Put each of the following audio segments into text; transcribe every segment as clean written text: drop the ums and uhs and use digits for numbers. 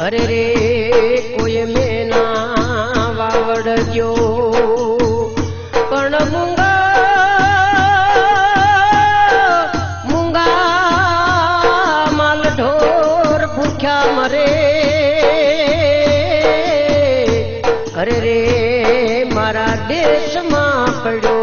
अरे रे कोई मेना वावड़जो पण मूंगा मूंगा माल ढोर भूख्या मरे। अरे रे मारा देश में पड़ो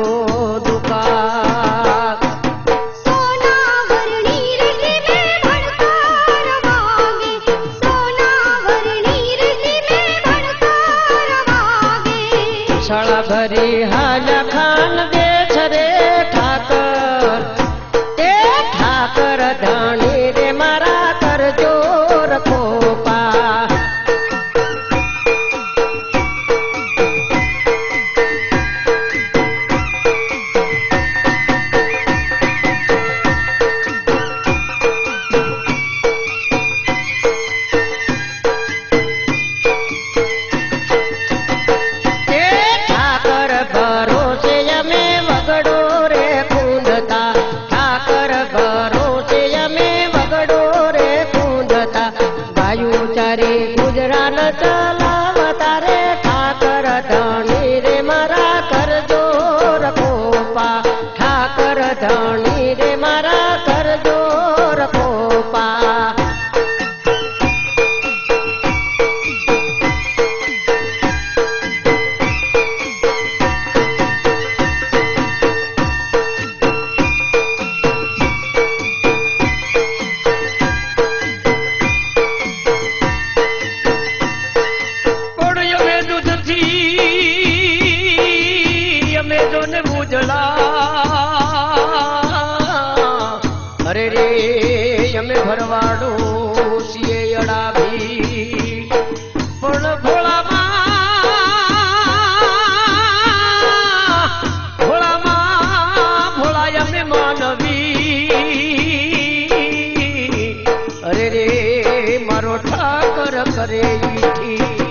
शाला भरी हाजा खान दे छरे ठाकर ते ठाकर धानी रे मारा कर जो रखो पा। गुजरान चलावता रे ठाकर धनी रे मारा कर जो रखो पा। ठाकर धनी रे मारा कर जो रखो पा। अरे रे यमे भरवाड़ो सीए अड़ा भी पण भोला भोला यमे मानवी। अरे रे मारो ठाकर करे ईठी